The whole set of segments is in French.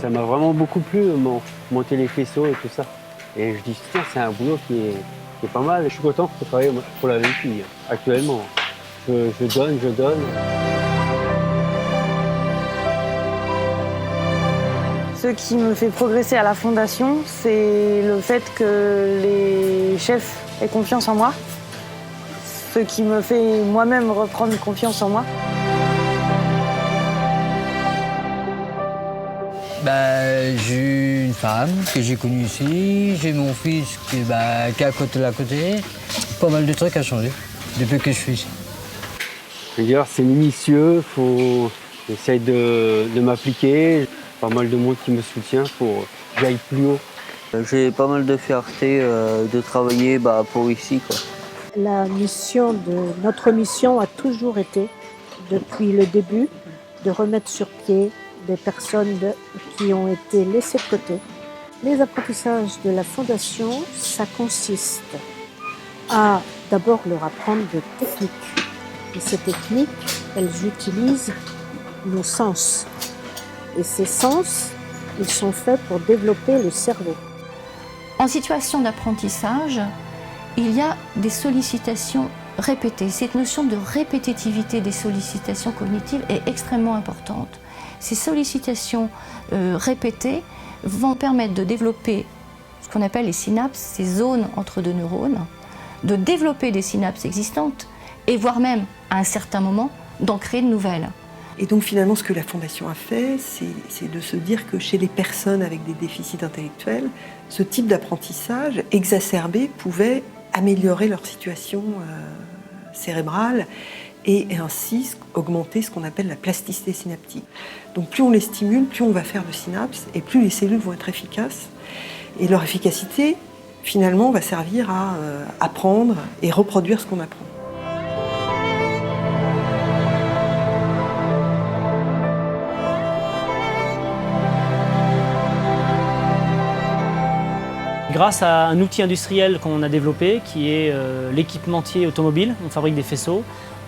Ça m'a vraiment beaucoup plu, monter les faisceaux et tout ça. Et je dis, tiens, c'est un boulot qui est pas mal. Je suis content de travailler pour la VEPI actuellement. Je donne. Ce qui me fait progresser à la Fondation, c'est le fait que les chefs aient confiance en moi. Ce qui me fait moi-même reprendre confiance en moi. J'ai une femme que j'ai connue ici, j'ai mon fils qui est à côté de la côté. Pas mal de trucs à changer depuis que je suis ici. Je veux dire, c'est minutieux, j'essaye de m'appliquer. Pas mal de monde qui me soutient pour que j'aille plus haut. J'ai pas mal de fierté de travailler pour ici, quoi. Notre mission a toujours été, depuis le début, de remettre sur pied des personnes qui ont été laissées de côté. Les apprentissages de la Fondation, ça consiste à d'abord leur apprendre des techniques. Et ces techniques, elles utilisent nos sens. Et ces sens, ils sont faits pour développer le cerveau. En situation d'apprentissage, il y a des sollicitations répétées. Cette notion de répétitivité des sollicitations cognitives est extrêmement importante. Ces sollicitations répétées vont permettre de développer ce qu'on appelle les synapses, ces zones entre deux neurones, de développer des synapses existantes et voire même, à un certain moment, d'en créer de nouvelles. Et donc finalement, ce que la Fondation a fait, c'est de se dire que chez les personnes avec des déficits intellectuels, ce type d'apprentissage exacerbé pouvait améliorer leur situation cérébrale et ainsi augmenter ce qu'on appelle la plasticité synaptique. Donc plus on les stimule, plus on va faire de synapses et plus les cellules vont être efficaces. Et leur efficacité, finalement, va servir à apprendre et reproduire ce qu'on apprend. Grâce à un outil industriel qu'on a développé, qui est l'équipementier automobile, on fabrique des faisceaux,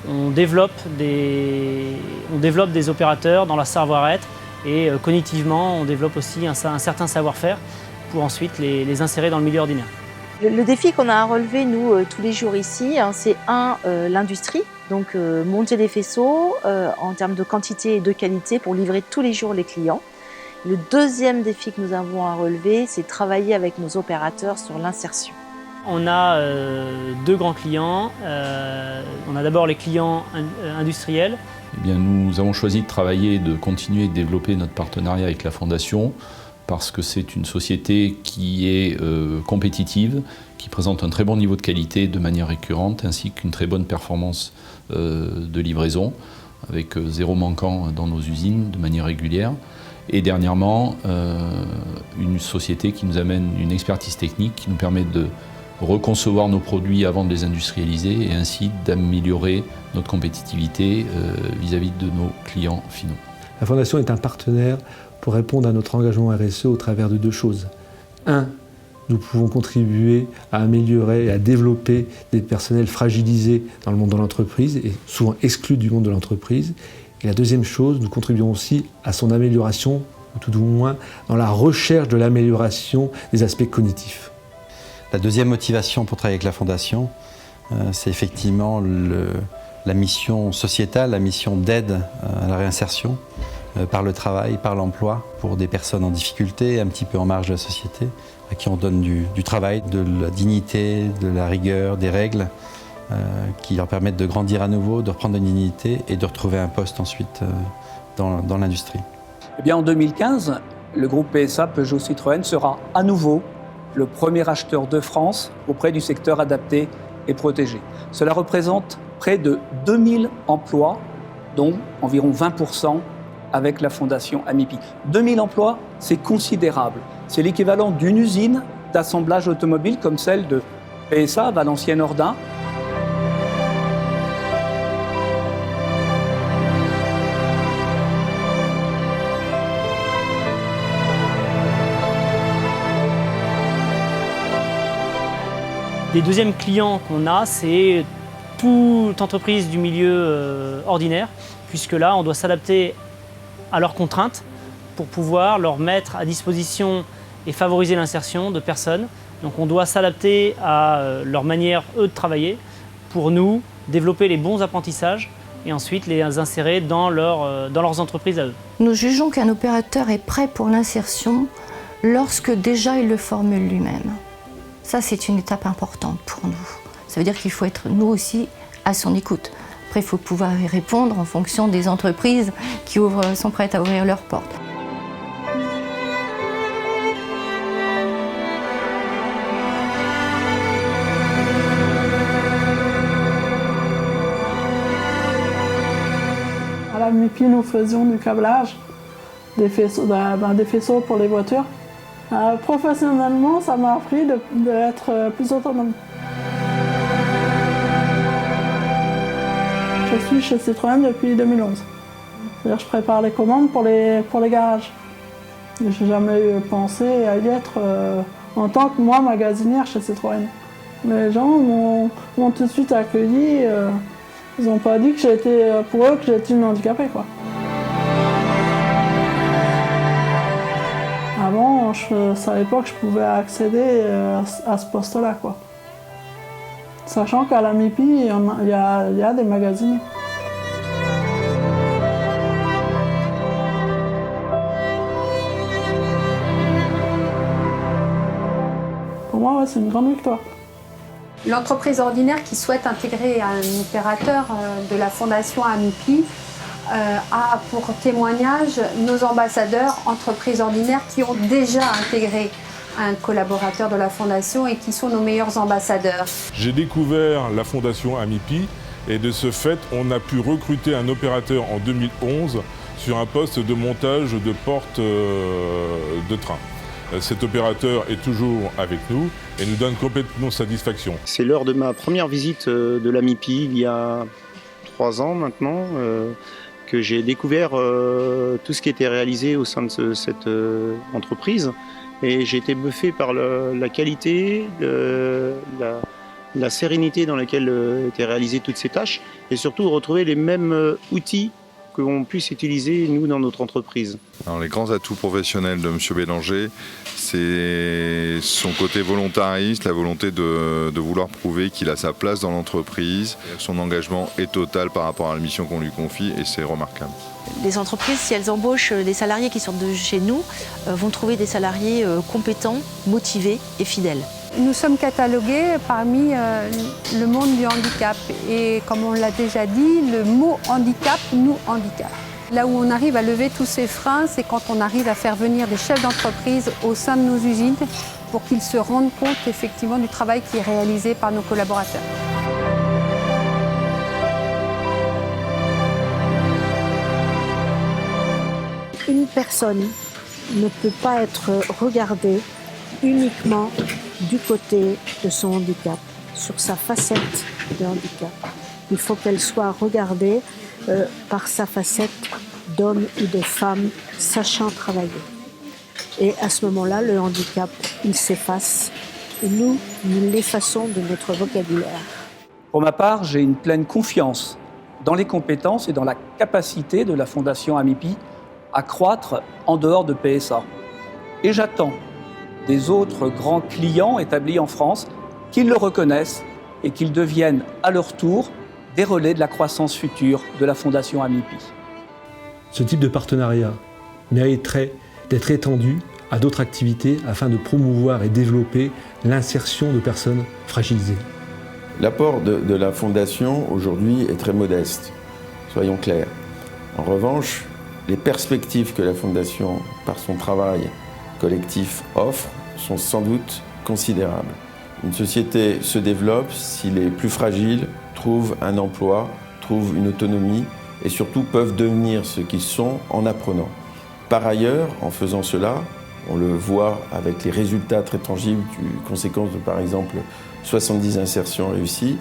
on développe des opérateurs dans leur savoir-être et cognitivement, on développe aussi un certain savoir-faire pour ensuite les insérer dans le milieu ordinaire. Le défi qu'on a à relever, nous, tous les jours ici, c'est l'industrie. Donc monter des faisceaux en termes de quantité et de qualité pour livrer tous les jours les clients. Le deuxième défi que nous avons à relever, c'est travailler avec nos opérateurs sur l'insertion. On a deux grands clients. On a d'abord les clients industriels. Eh bien, nous avons choisi de travailler et de continuer de développer notre partenariat avec la Fondation parce que c'est une société qui est compétitive, qui présente un très bon niveau de qualité de manière récurrente, ainsi qu'une très bonne performance de livraison, avec zéro manquant dans nos usines de manière régulière. Et dernièrement, une société qui nous amène une expertise technique qui nous permet de reconcevoir nos produits avant de les industrialiser et ainsi d'améliorer notre compétitivité vis-à-vis de nos clients finaux. La Fondation est un partenaire pour répondre à notre engagement RSE au travers de deux choses. Un, nous pouvons contribuer à améliorer et à développer des personnels fragilisés dans le monde de l'entreprise et souvent exclus du monde de l'entreprise. Et la deuxième chose, nous contribuons aussi à son amélioration, ou tout au moins dans la recherche de l'amélioration des aspects cognitifs. La deuxième motivation pour travailler avec la Fondation, c'est effectivement la mission sociétale, la mission d'aide à la réinsertion par le travail, par l'emploi, pour des personnes en difficulté, un petit peu en marge de la société, à qui on donne du travail, de la dignité, de la rigueur, des règles, qui leur permettent de grandir à nouveau, de reprendre une dignité et de retrouver un poste ensuite dans l'industrie. Eh bien, en 2015, le groupe PSA Peugeot Citroën sera à nouveau le premier acheteur de France auprès du secteur adapté et protégé. Cela représente près de 2000 emplois, dont environ 20% avec la Fondation Amipi. 2000 emplois, c'est considérable. C'est l'équivalent d'une usine d'assemblage automobile comme celle de PSA, Valenciennes-Ordin. Les deuxièmes clients qu'on a, c'est toute entreprise du milieu ordinaire, puisque là, on doit s'adapter à leurs contraintes pour pouvoir leur mettre à disposition et favoriser l'insertion de personnes. Donc on doit s'adapter à leur manière, eux, de travailler pour nous développer les bons apprentissages et ensuite les insérer dans leurs entreprises à eux. Nous jugeons qu'un opérateur est prêt pour l'insertion lorsque déjà il le formule lui-même. Ça, c'est une étape importante pour nous. Ça veut dire qu'il faut être, nous aussi, à son écoute. Après, il faut pouvoir y répondre en fonction des entreprises qui sont prêtes à ouvrir leurs portes. À la MIPI, nous faisions du câblage, des faisceaux pour les voitures. Professionnellement, ça m'a appris d'être plus autonome. Je suis chez Citroën depuis 2011. C'est-à-dire que je prépare les commandes pour les garages. Je n'ai jamais pensé à y être en tant que moi magasinière chez Citroën. Les gens m'ont tout de suite accueilli. Ils n'ont pas dit que pour eux que j'étais une handicapée, quoi. Avant, je ne savais pas que je pouvais accéder à ce poste-là, quoi. Sachant qu'à la MIPI, il y a des magasiniers. Pour moi, ouais, c'est une grande victoire. L'entreprise ordinaire qui souhaite intégrer un opérateur de la Fondation AMIPI a pour témoignage nos ambassadeurs entreprises ordinaires qui ont déjà intégré un collaborateur de la Fondation et qui sont nos meilleurs ambassadeurs. J'ai découvert la Fondation AMIPI et de ce fait, on a pu recruter un opérateur en 2011 sur un poste de montage de portes de train. Cet opérateur est toujours avec nous et nous donne complètement satisfaction. C'est lors de ma première visite de l'AMIPI il y a 3 ans maintenant que j'ai découvert tout ce qui était réalisé au sein de cette entreprise. Et j'ai été bluffé par la qualité, la sérénité dans laquelle étaient réalisées toutes ces tâches et surtout retrouver les mêmes outils que l'on puisse utiliser, nous, dans notre entreprise. Alors, les grands atouts professionnels de M. Bélanger, c'est son côté volontariste, la volonté de vouloir prouver qu'il a sa place dans l'entreprise. Son engagement est total par rapport à la mission qu'on lui confie et c'est remarquable. Les entreprises, si elles embauchent des salariés qui sortent de chez nous, vont trouver des salariés compétents, motivés et fidèles. Nous sommes catalogués parmi le monde du handicap et comme on l'a déjà dit, le mot handicap nous handicape. Là où on arrive à lever tous ces freins, c'est quand on arrive à faire venir des chefs d'entreprise au sein de nos usines pour qu'ils se rendent compte effectivement du travail qui est réalisé par nos collaborateurs. Une personne ne peut pas être regardée uniquement du côté de son handicap, sur sa facette de handicap. Il faut qu'elle soit regardée par sa facette d'homme ou de femme sachant travailler. Et à ce moment-là, le handicap, il s'efface. Et nous l'effaçons de notre vocabulaire. Pour ma part, j'ai une pleine confiance dans les compétences et dans la capacité de la Fondation AMIPI à croître en dehors de PSA. Et j'attends des autres grands clients établis en France qu'ils le reconnaissent et qu'ils deviennent à leur tour des relais de la croissance future de la Fondation AMIPI. Ce type de partenariat mériterait d'être étendu à d'autres activités afin de promouvoir et développer l'insertion de personnes fragilisées. L'apport de la Fondation aujourd'hui est très modeste, soyons clairs. En revanche, les perspectives que la Fondation, par son travail collectif, offre sont sans doute considérables. Une société se développe si les plus fragiles trouvent un emploi, trouvent une autonomie et surtout peuvent devenir ce qu'ils sont en apprenant. Par ailleurs, en faisant cela, on le voit avec les résultats très tangibles du conséquence de, par exemple, 70 insertions réussies,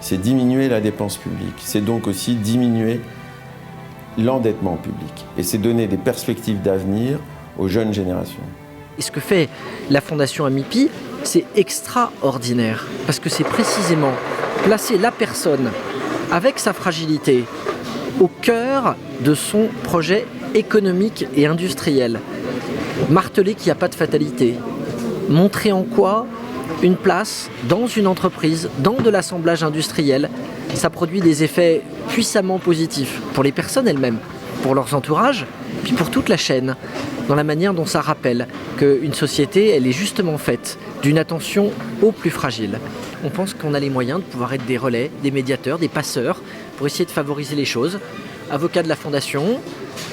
c'est diminuer la dépense publique. C'est donc aussi diminuer l'endettement public. Et c'est donner des perspectives d'avenir aux jeunes générations. Et ce que fait la Fondation AMIPI, c'est extraordinaire. Parce que c'est précisément placer la personne avec sa fragilité au cœur de son projet économique et industriel. Marteler qu'il n'y a pas de fatalité. Montrer en quoi une place dans une entreprise, dans de l'assemblage industriel, ça produit des effets puissamment positifs pour les personnes elles-mêmes, pour leurs entourages, puis pour toute la chaîne, dans la manière dont ça rappelle qu'une société, elle est justement faite d'une attention aux plus fragiles. On pense qu'on a les moyens de pouvoir être des relais, des médiateurs, des passeurs, pour essayer de favoriser les choses. Avocat de la Fondation,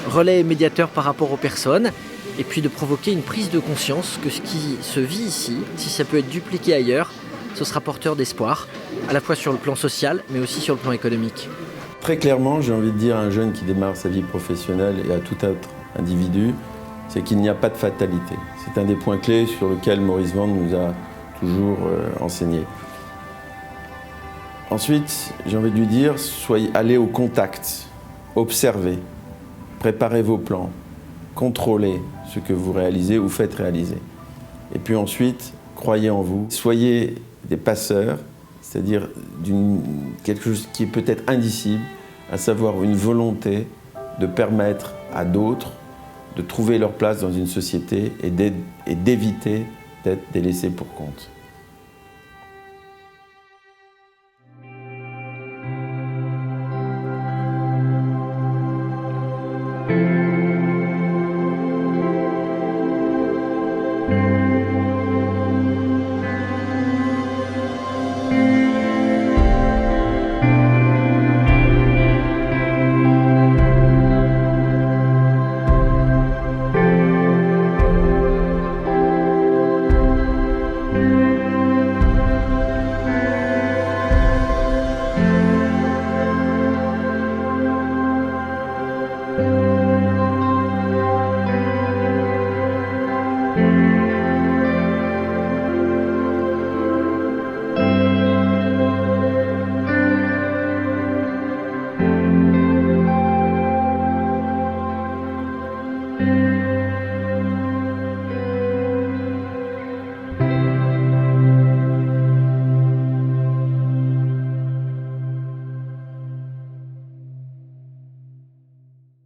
relais et médiateur par rapport aux personnes, et puis de provoquer une prise de conscience que ce qui se vit ici, si ça peut être dupliqué ailleurs, ce sera porteur d'espoir, à la fois sur le plan social, mais aussi sur le plan économique. Très clairement, j'ai envie de dire à un jeune qui démarre sa vie professionnelle et à tout autre individu, c'est qu'il n'y a pas de fatalité. C'est un des points clés sur lesquels Maurice Vande nous a toujours enseigné. Ensuite, j'ai envie de lui dire, allez au contact, observez, préparez vos plans, contrôlez ce que vous réalisez ou faites réaliser. Et puis ensuite, croyez en vous, soyez des passeurs, c'est-à-dire quelque chose qui est peut-être indicible, à savoir une volonté de permettre à d'autres de trouver leur place dans une société et d'éviter d'être délaissés pour compte.